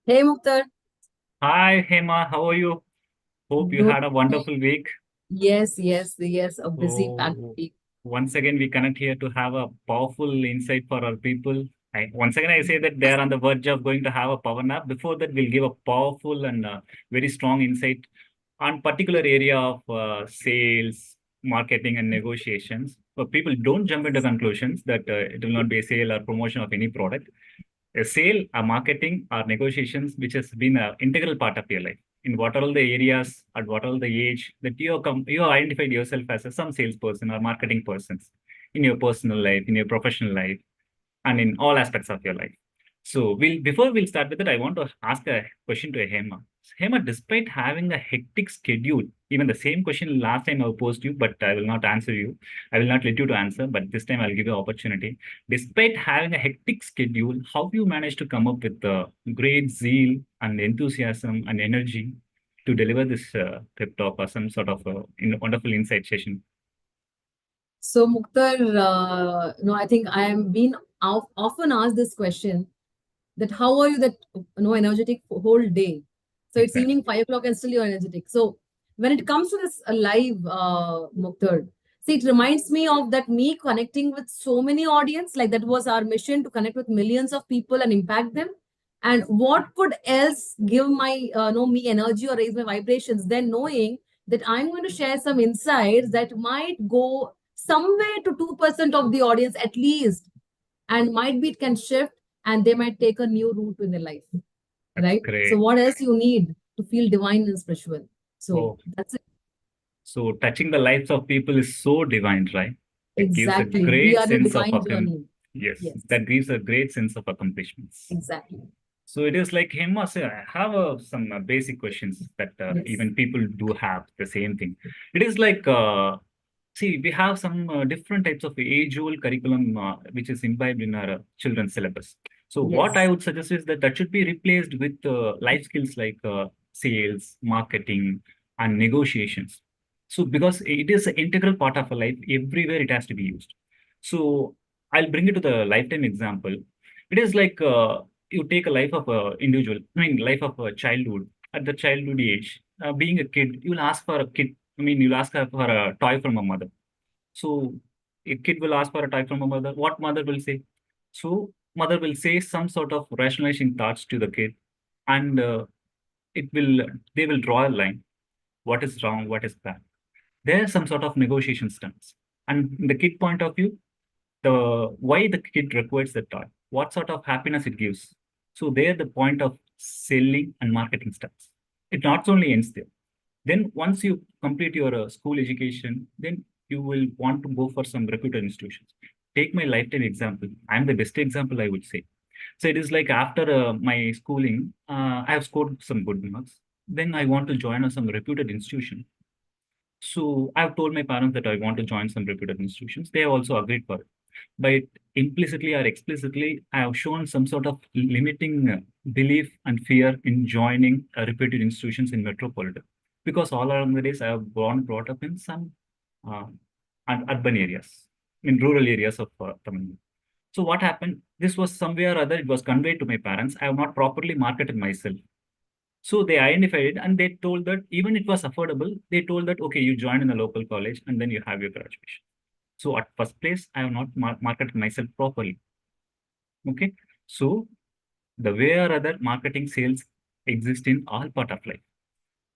Hey Muktar, Hi, Hema. How are you? Hope you good. had a wonderful week. Yes, a busy packed So, week. once again, we connect here to have a powerful insight for our people. Once again, I say that they are on the verge of going to have a power nap. Before that, we'll give a powerful and very strong insight on particular area of sales, marketing, and negotiations. But people don't jump into conclusions that it will not be a sale or promotion of any product. A sale, a marketing, or negotiations, which has been an integral part of your life. In what all the areas, at what all the age that you have identified yourself as some salesperson or marketing persons in your personal life, in your professional life, and in all aspects of your life. So before we'll start with it, I want to ask a question to Hema. Hema, despite having a hectic schedule, even the same question last time I posed you, but I will not answer you. I will not let you to answer, but this time I'll give you opportunity. Despite having a hectic schedule, how you manage to come up with the great zeal and enthusiasm and energy to deliver this pep talk or some sort of wonderful insight session? So Muktar, I think I am being often asked this question that how are you that energetic for whole day? So it's Exactly. evening 5 o'clock and still you're energetic. So when it comes to this live Muktar, see it reminds me of that me connecting with so many audience. Like that was our mission to connect with millions of people and impact them. And what could else give my no me energy or raise my vibrations than knowing that I'm going to share some insights that might go somewhere to 2% of the audience at least, and might be it can shift and they might take a new route in their life, That's right? So great. what else you need to feel divine and spiritual? So Oh, that's it. so touching the lives of people is so divine, right? It gives a Exactly, we great are the sense of divine journey. yes, Yes, that gives a great sense of accomplishments. exactly. So it is like him. Say, I have some basic questions that Yes, even people do have the same thing. It is like see, we have some different types of age-old curriculum which is imbibed in our children's syllabus. So what I yes, would suggest is that that should be replaced with life skills like sales, marketing, and negotiations. So because it is an integral part of a life, everywhere it has to be used. So I'll bring it to the lifetime example. It is like you take a life of a individual, I mean, life of a childhood. At the childhood age, being a kid, you'll ask for a kid. I mean, you'll ask her for a toy from a mother. So a kid will ask for a toy from a mother. What mother will say? So mother will say some sort of rationalizing thoughts to the kid, and it will they will draw a line. What is wrong? What is bad? There's some sort of negotiation stance. And in the kid point of view, the why the kid requires the toy, what sort of happiness it gives. So there the point of selling and marketing starts. It not only ends there. Then once you complete your school education, then you will want to go for some reputed institutions. Take my lifetime example. I'm the best example, I would say. So it is like after my schooling, I have scored some good marks. Then I want to join some reputed institution. So I've told my parents that I want to join some reputed institutions. They have also agreed for it. But implicitly or explicitly, I have shown some sort of limiting belief and fear in joining reputed institutions in metropolitan. Because all along the days, I have brought up in some uh, urban areas, in rural areas of Tamil Nadu. So what happened? This was somewhere or other, it was conveyed to my parents. I have not properly marketed myself. So they identified it and they told that even it was affordable, they told that, okay, you join in a local college and then you have your graduation. So at first place, I have not marketed myself properly. Okay. So the way or other marketing sales exist in all part of life.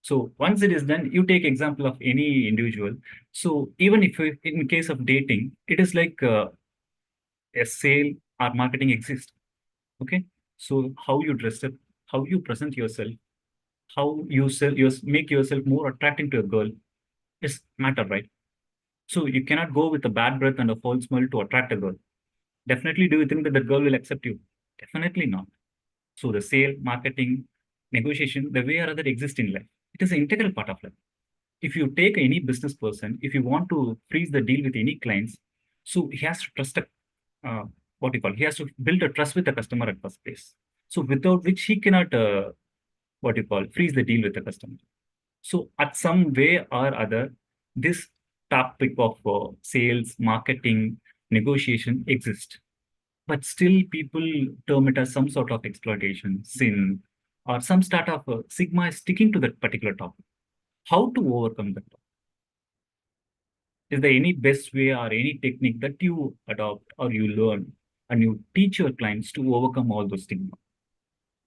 So once it is done, you take example of any individual. So even if in case of dating, it is like a sale or marketing exists. Okay. So how you dress up, how you present yourself, how you make yourself more attractive to a girl is matter, right? So you cannot go with a bad breath and a false smell to attract a girl. Definitely, do you think that the girl will accept you? Definitely not. So the sale, marketing, negotiation, the way or other exist in life. It is an integral part of life. If you take any business person, if you want to freeze the deal with any clients, so he has to trust a what you call, he has to build a trust with the customer at first place. So without which he cannot what you call freeze the deal with the customer. So at some way or other, this topic of sales, marketing, negotiation exists. But still, people term it as some sort of exploitation, sin, or some sort of sigma is sticking to that particular topic. How to overcome that? Is there any best way or any technique that you adopt or you learn and you teach your clients to overcome all those stigma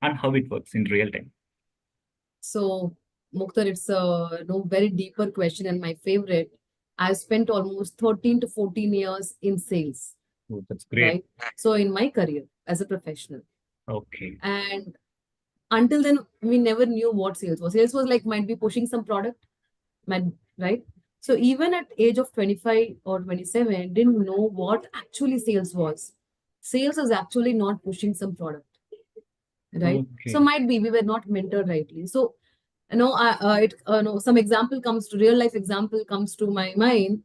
and how it works in real time? So, Mukhtar, it's a very deeper question and my favorite. I've spent almost 13 to 14 years in sales, Oh, that's great. right? So, in my career as a professional. Okay. And until then, we never knew what sales was. Sales was like might be pushing some product, might, right? So even at age of 25 or 27, didn't know what actually sales was. Sales was actually not pushing some product, right? So Okay. might be we were not mentored rightly. So some example comes to real life example comes to my mind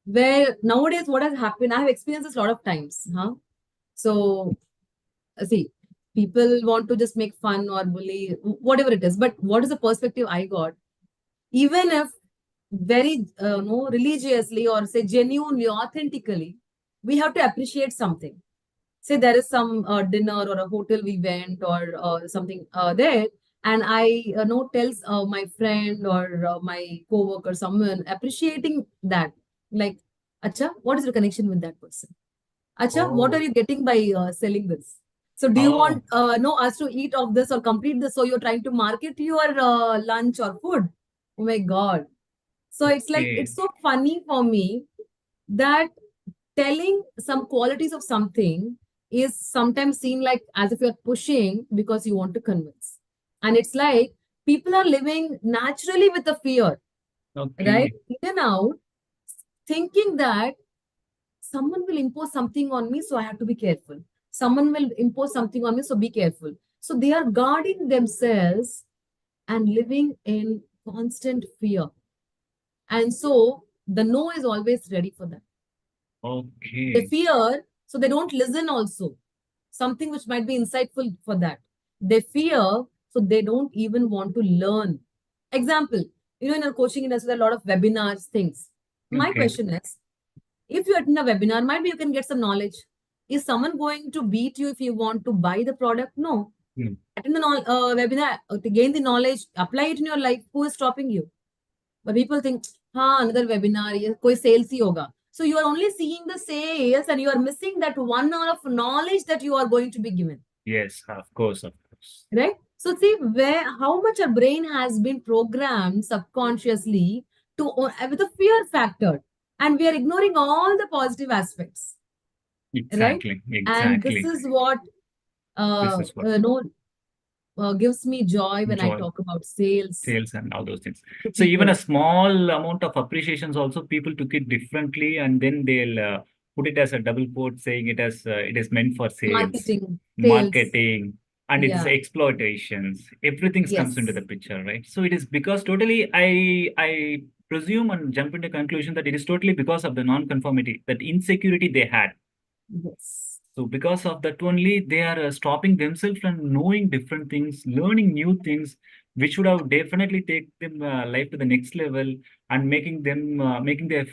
where nowadays what has happened. I have experienced this a lot of times, huh? So see, people want to just make fun or bully, whatever it is. But what is the perspective I got? Even if very no religiously or say genuinely, authentically, we have to appreciate something. Say there is some dinner or a hotel we went or something there, and I know tells my friend or my co-worker, someone appreciating that, like, Acha, what is your connection with that person? Acha, what are Oh, you getting by selling this? So do you oh, want us to eat of this or complete this? So you're trying to market your lunch or food? Oh my God. So it's like, okay. it's so funny for me that telling some qualities of something is sometimes seen like as if you're pushing because you want to convince. And it's like people are living naturally with the fear, right? Okay. In and out, thinking that someone will impose something on me, so I have to be careful. Someone will impose something on me, so be careful. So they are guarding themselves and living in constant fear. And so the no is always ready for them. They Okay. fear, so they don't listen also. Something which might be insightful for that. They fear, so they don't even want to learn. Example, in our coaching industry, there are a lot of webinars, things. My Okay. question is, if you attend a webinar, might be you can get some knowledge. Is someone going to beat you if you want to buy the product? No. Hmm. Attend the webinar to gain the knowledge, apply it in your life. Who is stopping you? But people think, another webinar, ये कोई sales ही होगा. So you are only seeing the sales and you are missing that 1 hour of knowledge that you are going to be given, Yes, of course, of course. right? So see where how much our brain has been programmed subconsciously to with a fear factor, and we are ignoring all the positive aspects, right? Exactly, And this exactly. is what This uh, is what uh, no gives me joy when I joy, talk about sales sales, and all those things. to So even people. a small amount of appreciations also people took it differently, and then they'll put it as a double quote, saying it is meant for sales, Marketing, sales, marketing, and it is yeah, exploitations. Everything comes into yes. the picture, right? So it is because totally I presume and jump into conclusion that it is totally because of the non-conformity, that insecurity they had. Yes. So because of that only, they are stopping themselves from knowing different things, learning new things, which would have definitely take them life to the next level and making their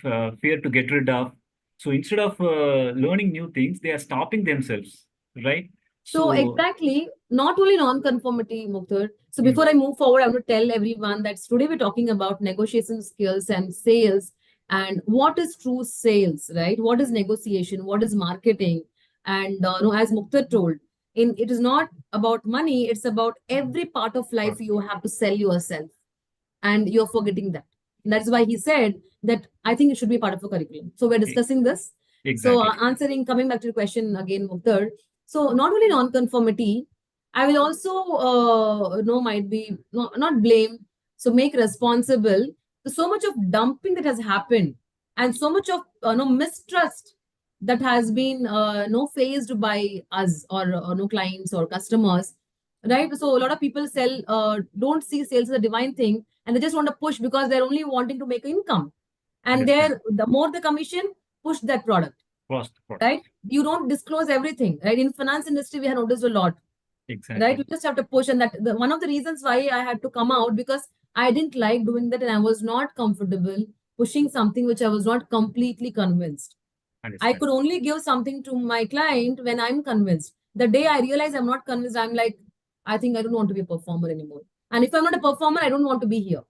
fear to get rid of. So instead of learning new things, they are stopping themselves, right? So So exactly, not only non-conformity, Muktar. So mm, before I move forward, I want to tell everyone that today we're talking about negotiation skills and sales and what is true sales, right? What is negotiation? What is marketing? And as Muktar told, it is not about money, it's about every part of life you have to sell yourself. And you're forgetting that. That's why he said that I think it should be part of a curriculum. So we're e- discussing this. So exactly. answering, coming back to the question again, Muktar. So not only non-conformity, I will also might be not blame, so make responsible. So much of dumping that has happened, and so much of no mistrust that has been no faced by us or no clients or customers, right? So a lot of people don't see sales as a divine thing, and they just want to push because they're only wanting to make income, and Understand. the more the commission, push that product, Cost product. right? You don't disclose everything, right? In finance industry we have noticed a lot, right? Exactly. You just have to push, and one of the reasons why I had to come out, because I didn't like doing that and I was not comfortable pushing something which I was not completely convinced. I Understand. could only give something to my client when I'm convinced. The day I realize I'm not convinced, I'm like, I think I don't want to be a performer anymore. And if I'm not a performer, I don't want to be here.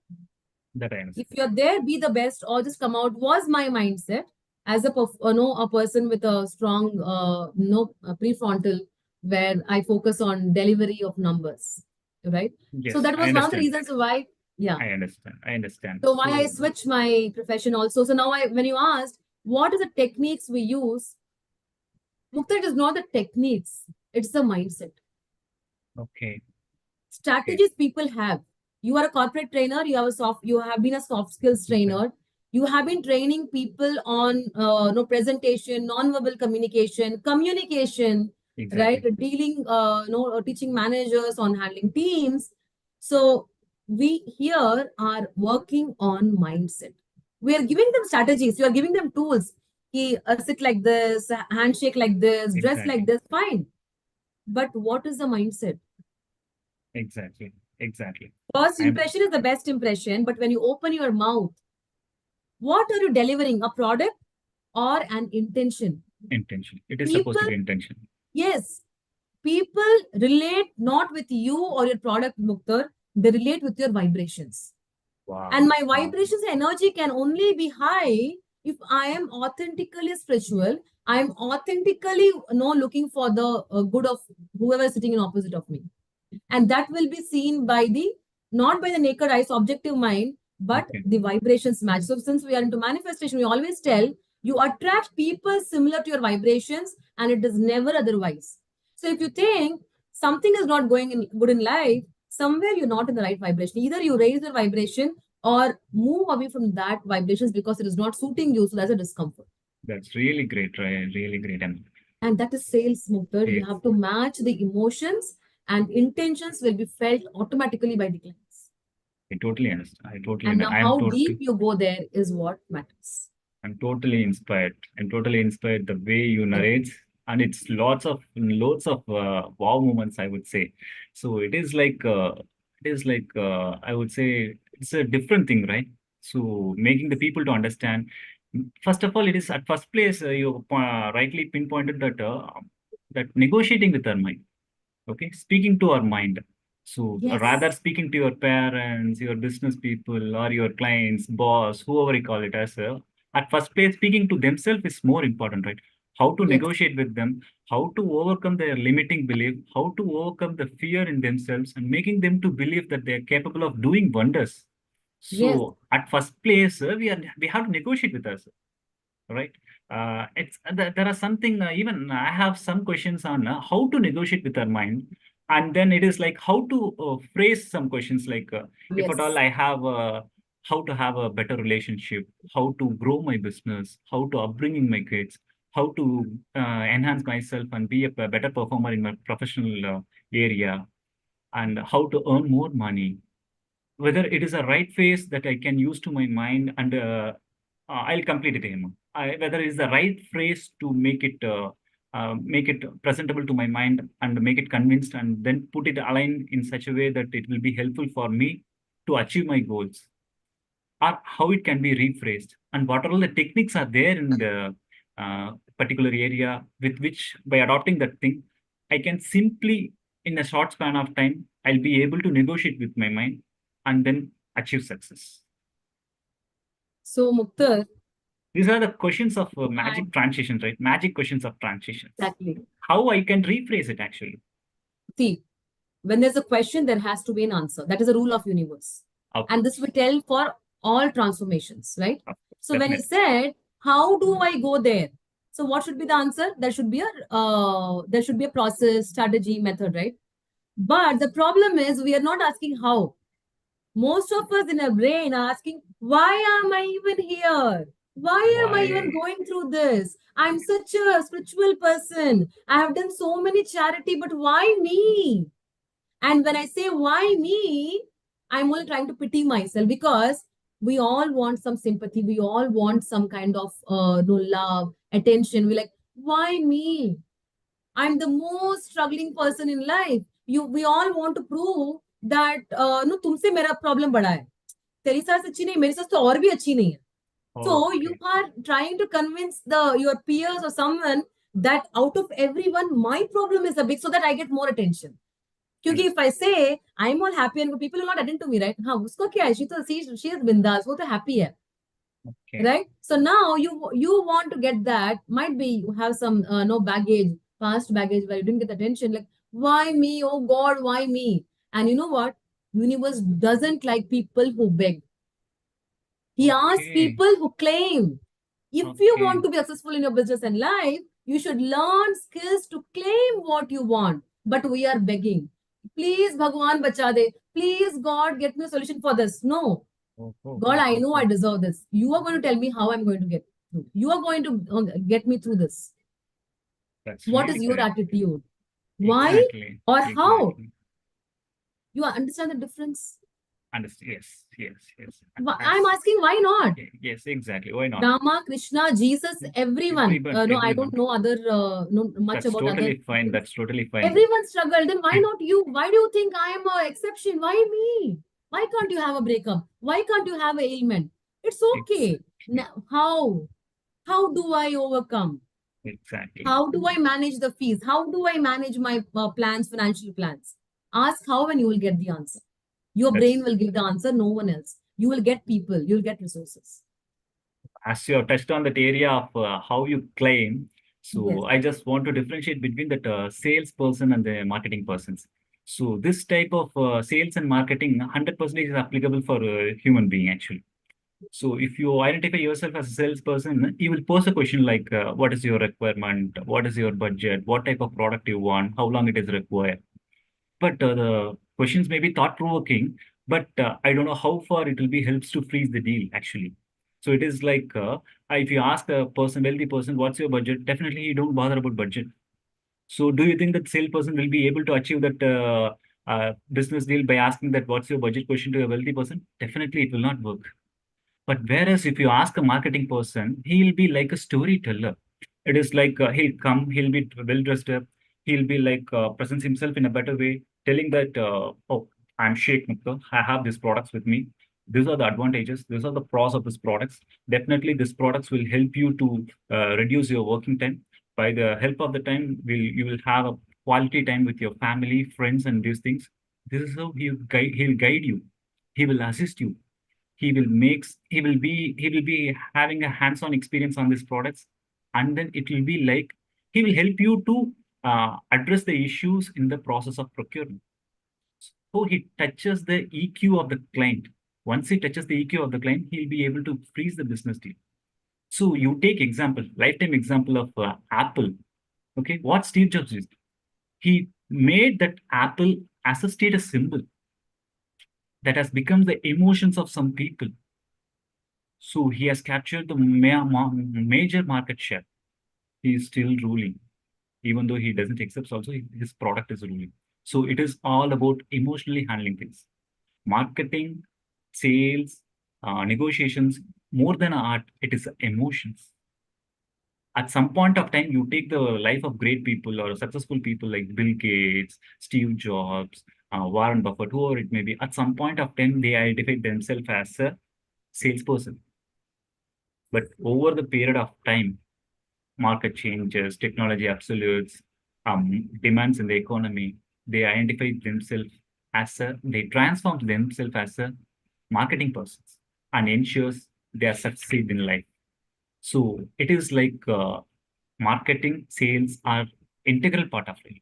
That I If understand. you're there, be the best or just come out, was my mindset as a person with a strong prefrontal, where I focus on delivery of numbers, right? So Yes, that I was one of the understand. reasons why, yeah. I understand. I understand. So why I So, switched my profession also. So now when you asked what are the techniques we use, Mukta, it is not the techniques, it's the mindset. okay, okay, Strategies people have. You are a corporate trainer, you have been a soft skills exactly, trainer. You have been training people on no presentation, non-verbal communication, right? exactly, Dealing, teaching managers on handling teams. So we here are working on mindset. We are giving them strategies. You are giving them tools. Sit like this, handshake like this, dress like exactly, this. Fine. But what is the mindset? exactly, exactly. First And impression is the best impression, but when you open your mouth, what are you delivering? A product or an intention? intention. It is supposed to People, be intention. yes, people relate not with you or your product, Muktar, they relate with your vibrations. And Wow, my wow. vibrations energy can only be high if I am authentically spiritual. I am authentically looking for the good of whoever is sitting in opposite of me. And that will be seen by the not by the naked eye subjective mind, but Okay, the vibrations match. So since we are into manifestation, we always tell you attract people similar to your vibrations, and it is never otherwise. So if you think something is not going in good in life, somewhere you're not in the right vibration. Either you raise your vibration or move away from that vibrations because it is not suiting you, so that's a discomfort. that's really great, right? Really great. And And that is sales, Muktar. You yes, have to match the emotions, and intentions will be felt automatically by the clients. I totally understand. I totally, And now, I am how deep totally, you go there is what matters. I'm totally inspired. I'm totally inspired the way you Thank you. narrate, and it's lots of wow moments, I would say. So it is like I would say it's a different thing, right? So making the people to understand. First of all, it is at first place you rightly pinpointed that negotiating with our mind. Okay, speaking to our mind. So rather Yes, speaking to your parents, your business people, or your clients, boss, whoever you call it as, at first place, speaking to themselves is more important, right? How to yes, negotiate with them, how to overcome their limiting belief, how to overcome the fear in themselves, and making them to believe that they are capable of doing wonders. yes, So at first place, we have to negotiate with us, right? It's there are something even I have some questions on how to negotiate with our mind, and then it is like how to phrase some questions like if at all yes. I have how to have a better relationship, how to grow my business, how to upbringing my kids, how to enhance myself and be a better performer in my professional area, and how to earn more money, whether it is a right phase that I can use to my mind, and I'll complete it, Hema. Whether it is the right phrase to make it presentable to my mind and make it convinced, and then put it aligned in such a way that it will be helpful for me to achieve my goals, or how it can be rephrased, and what all the techniques are there in the particular area with which, by adopting that thing, I can simply, in a short span of time, I'll be able to negotiate with my mind and then achieve success. So, Muktar, These are the questions of I magic transitions, right? Magic questions of transitions. exactly How I can rephrase it actually. see when there's a question, there has to be an answer. That is a rule of universe, Of and this course, we tell for all transformations, right? of course, So when you definitely. said, "How do I go there?" So what should be the answer? There should be a process, strategy, method, right? But the problem is we are not asking how. Most of us in our brain are asking, why am I even here? Why am I even Why? going through this? I'm such a spiritual person. I have done so many charity, but why me? And when I say why me, I'm only trying to pity myself because we all want some sympathy. We all want some kind of no love, attention. We're like, why me? I'm the most struggling person in life. We all want to prove that no तुमसे मेरा problem बड़ा है. तेरी सास अच्छी नहीं, मेरी सास तो और भी अच्छी नहीं है. So you Okay. are trying to convince your peers or someone that out of everyone, my problem is the big, so that I get more attention. क्योंकि if I say I'm all happy and people will not attend to me, right? हाँ उसको क्या है? She is bindas, वो तो happy है, Okay. right? So now you want to get that. Might be you have some no baggage, past baggage where you didn't get attention. Like why me? Oh God, why me? And you know what? Universe doesn't like people who beg. He asks Okay. people who claim. If you Okay. want to be successful in your business and life, you should learn skills to claim what you want. But we are begging. Please, Bhagwan, bacha de. Please, God, get me a solution for this. No. Oh, oh, God, oh, I oh, know I oh. deserve this. You are going to tell me how I'm going to get through. You are going to get me through this. That's What really is your correct. attitude? Why Exactly. or how? Exactly. You understand the difference? Understand. Yes. Yes. Yes. I'm asking why not? Yes. Exactly. Why not? Rama, Krishna, Jesus, everyone. Everyone. No, I don't Everyone. know other no much That's about other totally fine. religions. That's totally fine. Everyone struggled. Then why not you? Why do you think I am an exception? Why me? Why can't you have a breakup? Why can't you have an ailment? It's okay. Exactly. Now, how? How do I overcome? Exactly. How do I manage the fees? How do I manage my plans, financial plans? Ask how, and you will get the answer. Your brain That's will give the answer, no one else. You will get people, you'll get resources. as you have touched on that area of how you claim. Yes. So I just want to differentiate between that salesperson and the marketing persons. So this type of sales and marketing, 100% is applicable for a human being actually. So if you identify yourself as a salesperson, you will pose a question like, what is your requirement? What is your budget? What type of product you want? How long it is required? But the questions may be thought provoking, but I don't know how far it will be helps to freeze the deal actually. So it is like if you ask a person, wealthy person, what's your budget? Definitely you don't bother about budget. So do you think that salesperson will be able to achieve that business deal by asking that what's your budget question to a wealthy person? Definitely it will not work. But whereas if you ask a marketing person, he'll be like a storyteller. It is like he'll come, he'll be well dressed up, he'll be like presents himself in a better way, telling that, oh, I'm Sheikh Mukta, I have these products with me. These are the advantages, these are the pros of these products. Definitely, these products will help you to reduce your working time. By the help of the time, you will have a quality time with your family, friends, and these things. This is how he'll guide you. He will assist you. He will be having a hands-on experience on these products, and then it will be like he will help you to address the issues in the process of procurement. So he touches the EQ of the client. Once he touches the EQ of the client, he'll be able to freeze the business deal. So you take example, lifetime example of Apple. Okay, what Steve Jobs did, he made that Apple as a status symbol that has become the emotions of some people. So he has captured the major market share. He is still ruling, even though he doesn't accept. Also, his product is ruling. So it is all about emotionally handling things, marketing, sales, negotiations. More than art, it is emotions. At some point of time, you take the life of great people or successful people like Bill Gates, Steve Jobs, Warren Buffett, whoever it may be. At some point of time, they identify themselves as a salesperson. But over the period of time, market changes, technology absolutes, demands in the economy, they identify themselves they transform themselves as a marketing persons and ensures they are succeed in life. So it is like marketing, sales are integral part of life.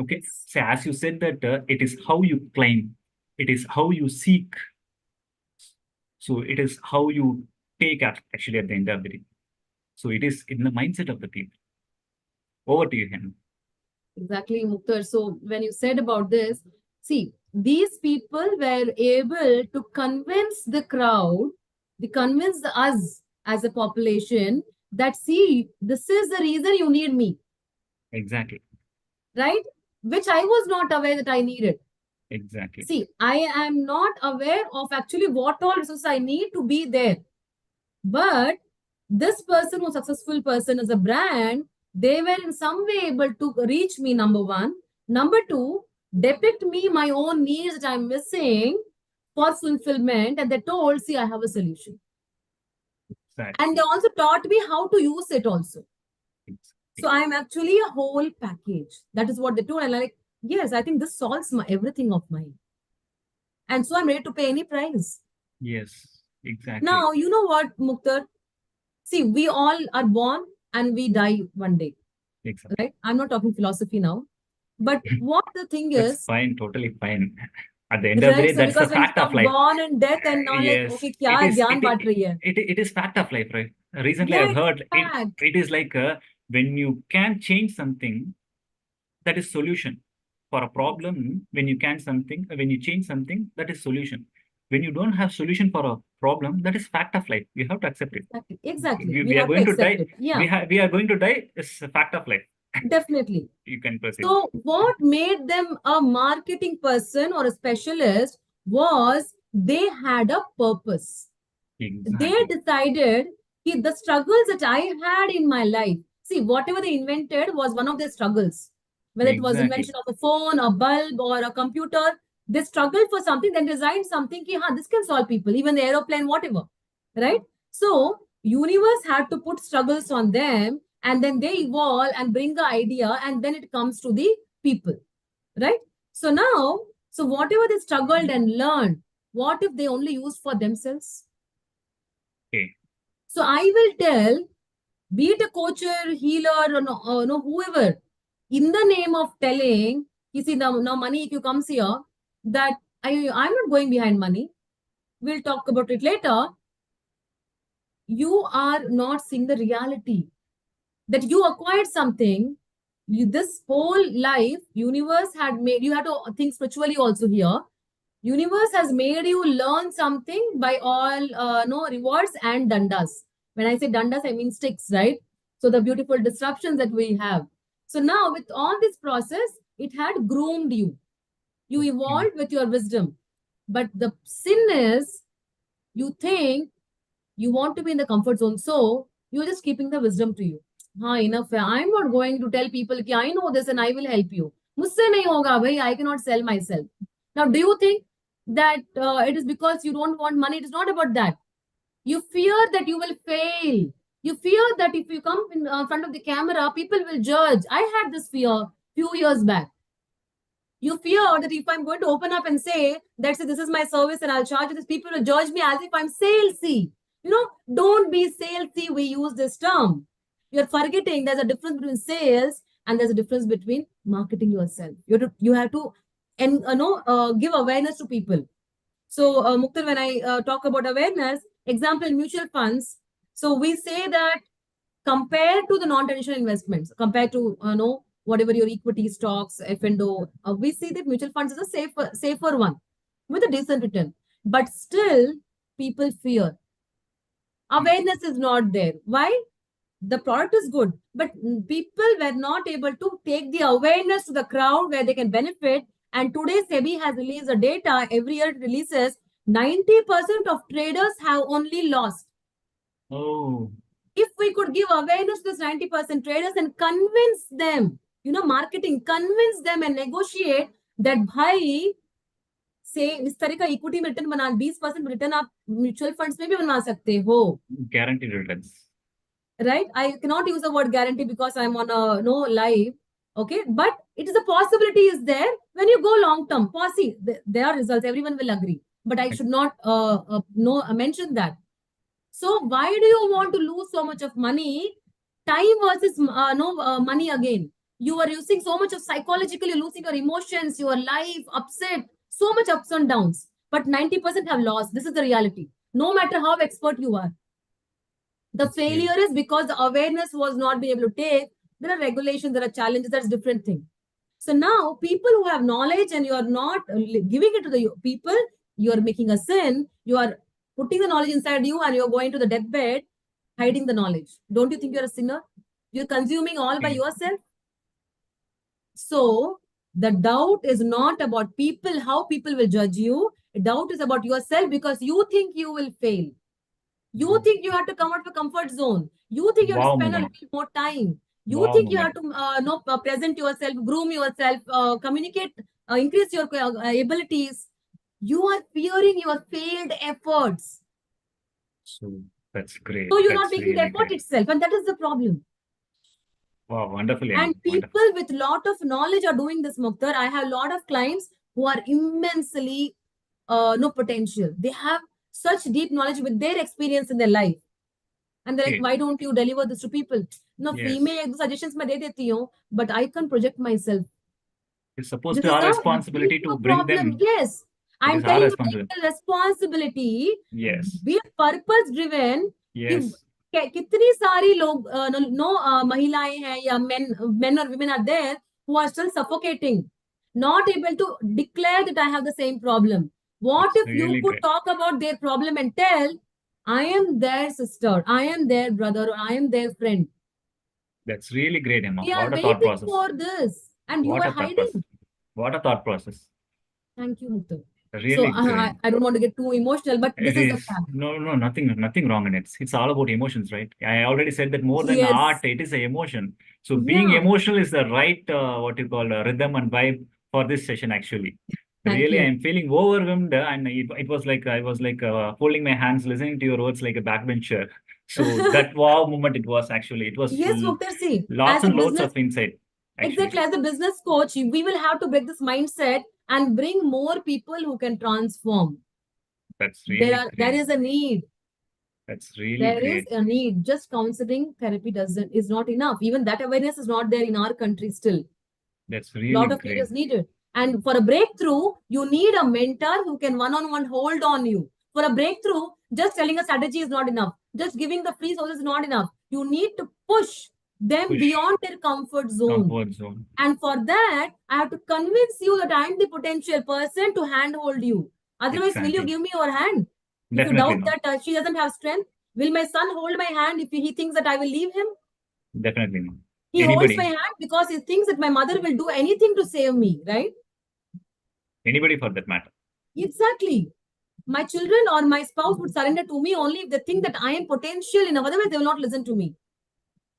Okay. So as you said that it is how you claim, it is how you seek. So it is how you take actually at the end of the day. So it is in the mindset of the people. Over to you, Hen. Exactly, Muktar. So when you said about this, see, these people were able to convince the crowd, they convinced us as a population that, see, this is the reason you need me, Exactly. right? Which I was not aware that I needed. Exactly. See, I am not aware of actually what all resources I need to be there. But this person who's successful person as a brand, they were in some way able to reach me, number one. Number two, depict me my own needs that I'm missing for fulfillment. And they told, see, I have a solution. And they Exactly. also taught me how to use it also. So Exactly. I'm actually a whole package. That is what they told. And like, Yes, I think this solves everything of mine. And so I'm ready to pay any price. Yes, exactly. Now, you know what, Muktar? See, we all are born and we die one day, Exactly. right? I'm not talking philosophy now. But what the thing That's is, fine, totally fine. At the end of the right? day, So that's the because when you fact of talk life. born and death and now like, Yes, okay, it kya is. gyan baat rahi hai? It is fact of life, right? Recently, Yeah, I've it's heard it. fact. It is like when you can change something, that is solution for a problem. When you can something, when you change something, that is solution. When you don't have solution for a problem, that is fact of life. You have to accept it. Exactly. Exactly. We We are have to going to accept die. it. Yeah, We are going to die. It's a fact of life. definitely. You can proceed. So, what made them a marketing person or a specialist was they had a purpose. They Exactly. decided the struggles that I had in my life. See, whatever they invented was one of their struggles. Whether it was Exactly. invention of a phone, a bulb, or a computer, they struggled for something, then designed something. Ki, this can solve people, even the aeroplane, whatever. Right? So, universe had to put struggles on them, and then they evolve and bring the idea, and then it comes to the people. Right? So now, so whatever they struggled and learned, what if they only used for themselves? Okay. So I will tell, be it a coacher, healer, or no, whoever, in the name of telling, you see, now money, if you comes here, that I'm not going behind money. We'll talk about it later. You are not seeing the reality that you acquired something. This whole life, universe had made you have to think spiritually also here. Universe has made you learn something by all no rewards and dandas. When I say dandas, I mean sticks, right? So the beautiful disruptions that we have. So now with all this process, it had groomed you. You Okay. evolved with your wisdom. But the sin is you think you want to be in the comfort zone. So you're just keeping the wisdom to you. Enough. I'm not going to tell people कि I know this and I will help you. मुझसे नहीं होगा भाई. I cannot sell myself. Now, do you think that it is because you don't want money? It is not about that. You fear that you will fail. You fear that if you come in front of the camera, people will judge. I had this fear few years back. You fear that if I'm going to open up and say, that's it, this is my service and I'll charge you this, people will judge me as if I'm salesy. Don't be salesy. We use this term. You're forgetting there's a difference between sales and there's a difference between marketing yourself. You have to and give awareness to people. So, Muktar, when I talk about awareness, example, mutual funds. So we say that compared to the non-traditional investments, compared to whatever your equity stocks, F&O, we see that mutual funds is a safer one with a decent return. But still, people fear. Awareness is not there. Why? The product is good, but people were not able to take the awareness to the crowd where they can benefit. And today, SEBI has released a data. Every year it releases 90% of traders have only lost. Oh, If we could give awareness to this 90% traders and convince them, marketing, convince them and negotiate that भाई से इस तरह का equity में return बना 20% return आप mutual funds में भी बना सकते हो. guaranteed returns. Right? I cannot use the word guarantee because I'm on a no live. Okay, but it is a possibility is there when you go long term. Posse, there are results. Everyone will agree, but I should not no mention that. So why do you want to lose so much of money? Time versus no money again. You are using so much of psychologically losing your emotions, your life, upset, so much ups and downs. But 90% have lost. This is the reality. No matter how expert you are. The Okay. failure is because the awareness was not being able to take. There are regulations, there are challenges, that's different thing. So now people who have knowledge and you are not giving it to the people, you are making a sin. You are putting the knowledge inside you and you're going to the deathbed, hiding the knowledge. Don't you think you're a sinner? You're consuming all by Okay. yourself. So the doubt is not about people, how people will judge you. Doubt is about yourself because you think you will fail. You think you have to come out of a comfort zone. You think you have to Wow, spend a Mona. little more time. You Wow, think you Mona. have to present yourself, groom yourself, communicate, increase your abilities. You are fearing your failed efforts. So that's great. So you're not That's making the really effort great. itself, and that is the problem. Wow, wonderful, And Emma. Wonderful. people with lot of knowledge are doing this, Mukhtar. I have a lot of clients who are immensely no potential. They have such deep knowledge with their experience in their life. And they're like, Okay. why don't you deliver this to people? No, free Yes. में suggestions मैं दे देती हूँ, but I can't project myself. It's supposed This to is our the deep responsibility to bring problem. them. Yes. It I'm is our telling you, responsibility. take the responsibility, Yes. be purpose driven. कि Yes. कितनी सारी लोग महिलाएं हैं या men or women are there who are still suffocating, not able to declare that I have the same problem. What That's if you really could great. talk about their problem and tell, I am their sister, I am their brother, or I am their friend. That's really great, Emma. We are What a thought waiting process. for this, and you What are a thought process. hiding. What a thought process. Thank you, Mukta. So Really great. I don't want to get too emotional, but this It is the is fact. nothing wrong in it. It's all about emotions, right? I already said that more than art, Yes. it is an emotion. So being Yeah. emotional is the right, what you call rhythm and vibe for this session, actually. Thank Really, you. I'm feeling overwhelmed, and it was like I was like folding my hands, listening to your words like a backbencher. So that wow moment it was actually. It was Yes, Mukta. See, lots as a and loads business, of insight, actually. exactly, as a business coach, we will have to break this mindset and bring more people who can transform. That's really There great. is a need. That's really There is great. a need. Just counseling therapy is not enough. Even that awareness is not there in our country still. That's really Lot of great. leaders needed. And for a breakthrough, you need a mentor who can one-on-one hold on you. For a breakthrough, just telling a strategy is not enough. Just giving the free source is not enough. You need to push them Push beyond their comfort zone. comfort zone. And for that, I have to convince you that I am the potential person to handhold you. Otherwise, will you Exactly. give me your hand? If you Definitely doubt not. that she doesn't have strength, will my son hold my hand if he thinks that I will leave him? Definitely not. He holds my Anybody, hand because he thinks that my mother will do anything to save me, right? anybody for that matter. Exactly. My children or my spouse would surrender to me only if they think that I am potential enough. Otherwise, they will not listen to me.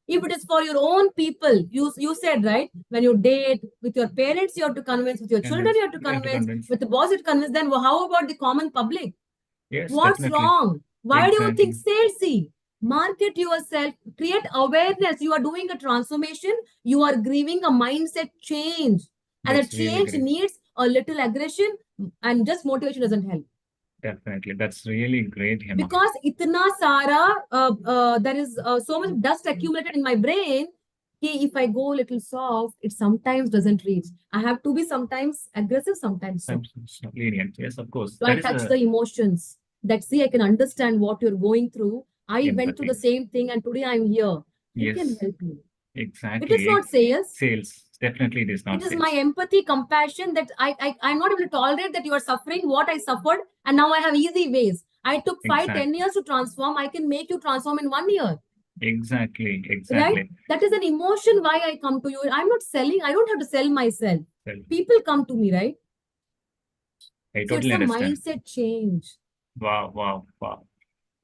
If it is for your own people, you said, right? When you date with your parents, you have to convince, with your children, Convince, you have to you have to convince, convince. with the boss, you have to convince. Then how about the common public? Yes, What's definitely. wrong? Why do you think Exactly. salesy? Market yourself, create awareness. You are doing a transformation, you are grieving a mindset change. And the That's really change great. needs a little aggression, and just motivation doesn't help. Definitely. That's really great, Hema. Because itna sara, there is so much dust accumulated in my brain. If I go a little soft, it sometimes doesn't reach. I have to be sometimes aggressive, sometimes soft. Sometimes lenient. Yes, of course. So I That is touch a the emotions. That see, I can understand what you're going through. I went through the empathy. same thing, and today I'm here. I can Yes, help you. It is exactly. not sales. Sales. Definitely it is It not is my sales. empathy, compassion that I'm not able to tolerate that you are suffering what I suffered, and now I have easy ways. I took five, 10 Exactly. years to transform. I can make you transform in 1 year. Exactly. Right? Exactly. That is an emotion why I come to you. I'm not selling, I don't have to sell myself. Well, People come to me, right? I So it's totally a understand. mindset change. Wow, wow, wow.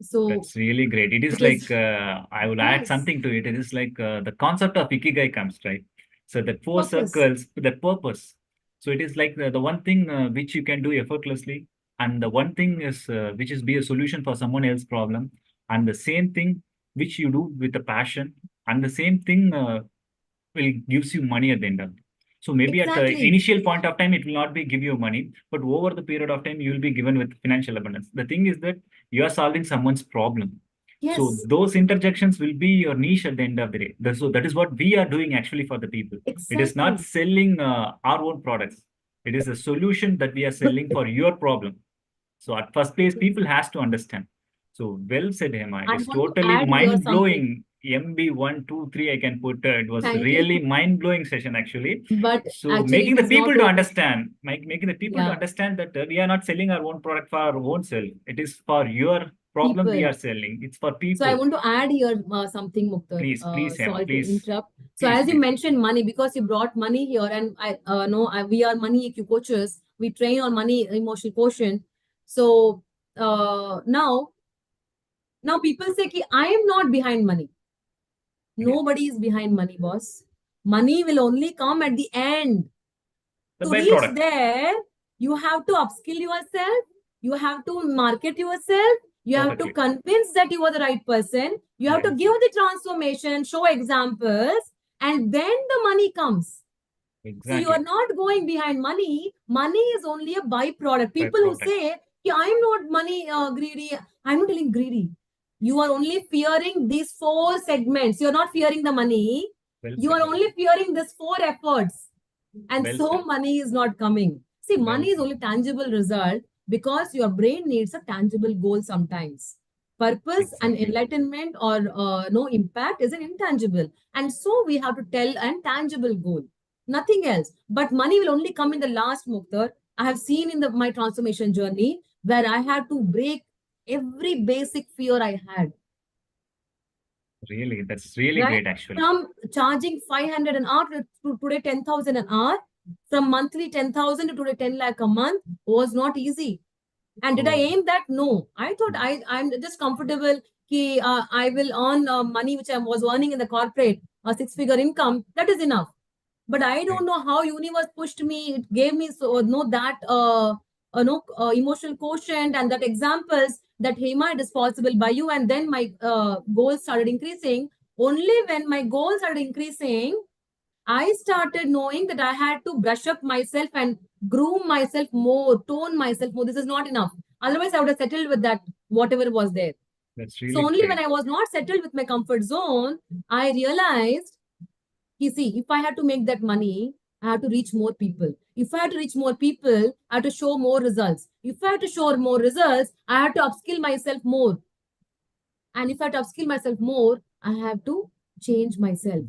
So That's really great. It is it is, like I will add yes, something to it. It is like the concept of ikigai comes, right? So the four purpose. circles, the purpose. So it is like the one thing which you can do effortlessly, and the one thing is which is be a solution for someone else's problem, and the same thing which you do with a passion, and the same thing will gives you money at the end of it. So maybe at the Exactly. initial point of time, it will not be give you money, but over the period of time, you will be given with financial abundance. The thing is that you are solving someone's problem. So Yes, those interjections will be your niche at the end of the day. So that is what we are doing actually for the people. It is not exactly. selling our own products. It is a solution that we are selling for your problem. So at first place, people has to understand. So well said, Hema. It I is want to totally add here mind something. blowing. MB123, I can put. It was Thank you. really mind blowing session actually. But So actually, making it the is people not to over. understand, making the people to Yeah, understand that we are not selling our own product for our own self. It is for your problem we people. are selling. It's for So I people. want to add here something, Muktar. Please, please, Hema, Sorry to please, interrupt. So please, as you please. mentioned money, because you brought money here, and I know we are money EQ coaches. We train on money emotional quotient. So now people say ki I am not behind money. Yeah. Nobody is behind money, boss. Money will only come at the end. The To reach byproduct. there, you have to upskill yourself, you have to market yourself, you have to Perfectly. convince that you are the right person, you have to Yes. give the transformation, show examples, and then the money comes. So you are Exactly. not going behind money. Money is only a byproduct. People who Byproduct. say, "Yeah, I'm not money greedy," I'm not telling greedy. You are only fearing these four segments. You're not fearing the money. Well You said. are only fearing these four efforts. And Well so said. money is not coming. See, Well money is said. only tangible result because your brain needs a tangible goal sometimes. Purpose and Exactly. enlightenment or no impact is an intangible. And so we have to tell an tangible goal. Nothing else. But money will only come in the last, Muktar. I have seen in my transformation journey where I had to break every basic fear I had. Really, that's really Right? great actually. From charging 500 an hour to today 10,000 an hour, from monthly 10,000 to today 10 lakh a month was not easy. And did I Oh, aim that? No. I thought I'm just comfortable ki, I will earn money which I was earning in the corporate, a six-figure income. That is enough. But I great. don't know how universe pushed me. It gave me so no that no emotional quotient and that examples that Hema, it is possible by you. And then my goals started increasing. Only when my goals started increasing, I started knowing that I had to brush up myself and groom myself more, tone myself more. This is not enough. Otherwise, I would have settled with that, whatever was there. That's So really only when great. I was not settled with my comfort zone, I realized, you see, if I had to make that money, I have to reach more people. If I had to reach more people, I have to show more results. If I had to show more results, I have to upskill myself more. And if I have to upskill myself more, I have to change myself.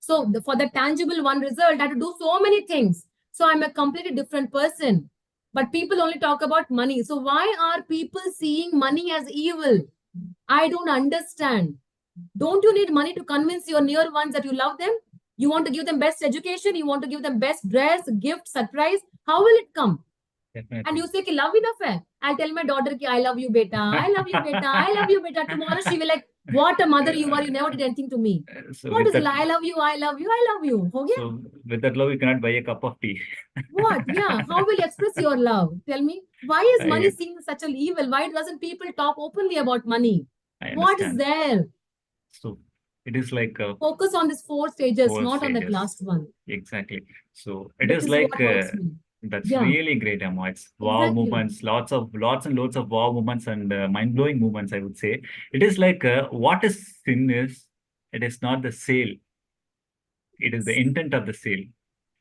So for the tangible one result, I had to do so many things. So I'm a completely different person. But people only talk about money. So why are people seeing money as evil? I don't understand. Don't you need money to convince your near ones that you love them? You want to give them best education, you want to give them best dress, gift, surprise. How will it come? And Definitely. you say, ki, love enough hai. I'll tell my daughter, ki, I love you, beta. I love you, beta. I love you, beta. Tomorrow she will like, what a mother you are. You never did anything to me. So What with is that, I love you, I love you, I love you. Okay? so with that love, you cannot buy a cup of tea. What? Yeah. How will you express your love? Tell me. Why is money I seen as such an evil? Why doesn't people talk openly about money? I What is understand. there? So it is like Focus on these four stages, four not on that stages. last one. Exactly. So it This is is like what hurts me. that's Yeah, really great, Emma. It's wow exactly. moments, lots and lots of wow moments and mind-blowing moments, I would say. It is like what is sin is, it is not the sale, it is the Yes. intent of the sale.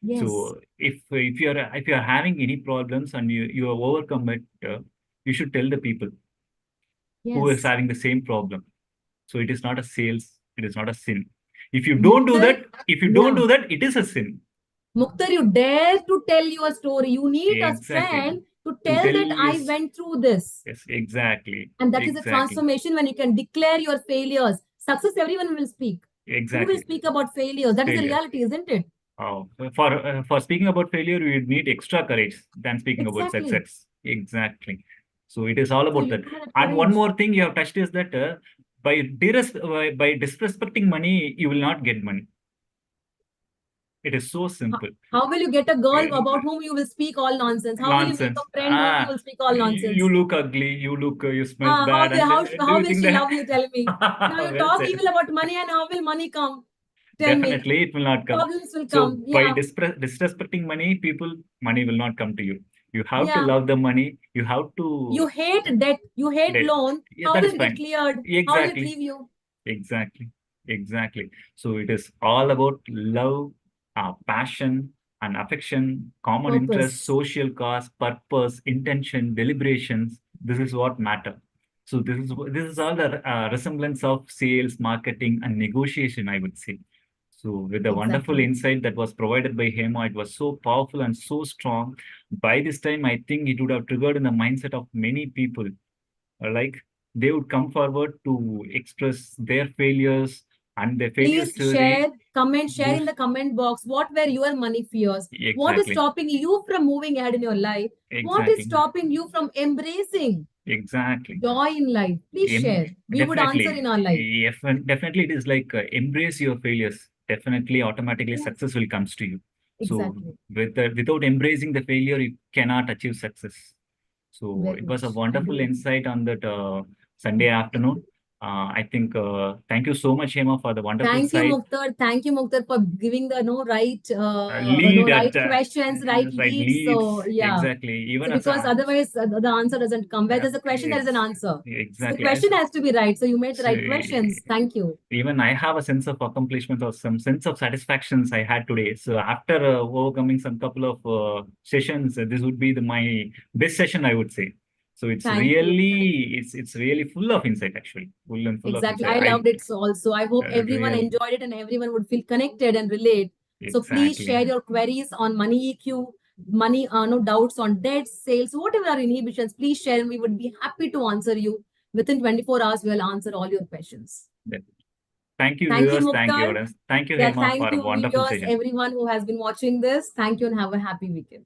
Yes. So if you're having any problems and you have overcome it, you should tell the people who is Yes. having the same problem. So it is not a sales, it is not a sin. If you don't do Muktar, that, if you don't yeah. do that, it is a sin. Muktar, you dare to tell your story. You need a Exactly. strength to To tell tell that I yes, went through this. yes, exactly, And that is a exactly, transformation when you can declare your failures. Success, everyone will speak. Who will exactly. speak about failures? That is the Failure. reality, isn't it? Oh, for speaking about failure, you need extra courage than speaking about Exactly. success. Exactly. So it is all So about you that. don't have that And one courage. more thing you have touched is that by disrespecting money, you will not get money. It is so How, simple. how will you get a girl Uh, about whom you will speak all nonsense? How will you make a Nonsense. friend whom you will speak all You nonsense? look ugly. You smell How bad. will And how do how you will think she that? love you? Tell me. Now you Well talk said. evil about money, and how will money come? Tell me. Definitely, it will not come. Problems will So come. by Yeah, disrespecting money, money will not come to you. You have to yeah. love the money. You have You to hate debt. You hate that. loan. Yeah, How that will is it get fine. cleared? How will it Exactly. leave you? Exactly, exactly. So it is all about love, passion, and affection, common interest, Purpose. social cause, purpose, intention, deliberations. This is what matter. So this is all the resemblance of sales, marketing, and negotiation, I would say. So with the wonderful Exactly. insight that was provided by Hema, it was so powerful and so strong. By this time, I think it would have triggered in the mindset of many people like they would come forward to express their failures and their failure Please story share, comment, share in boost the comment box. What were your money fears? What is exactly stopping you from moving ahead in your life? What is exactly stopping you from embracing exactly joy in life? Please Em- share. We would answer definitely in our life. definitely it is like embrace your failures, definitely automatically Yes, success will comes to you. So exactly. without embracing the failure you cannot achieve success. So Very it was a much. wonderful Agree. insight on that Sunday afternoon. I think thank you so much, Hema, for the wonderful Thank you, side. Mukhtar. Thank you, Mukhtar, for giving the no right, Lead at right questions, right right leads. leads So yeah. exactly. Even So as because otherwise the answer doesn't come. Where there's a question, there is an answer. So the exactly as question has to be right. So you made the so right questions. Thank you. even I have a sense of accomplishment or some sense of satisfactions I had today. So after overcoming some couple of sessions, this would be my best session, I would say. So Thank you. it's really full of insight actually, full and full of Exactly. insight. I I loved it so also. I hope everyone real enjoyed it and everyone would feel connected and relate. So please exactly share your queries on money EQ, money, no doubts on debts, sales, whatever are inhibitions, please share and we would be happy to answer you. Within 24 hours, we'll answer all your questions. Thank you, Thank you, viewers. Thank you, Mukhtar. audience. Thank you, Yeah, Hema, thank for a you, wonderful viewers, session. everyone who has been watching this. Thank you and have a happy weekend.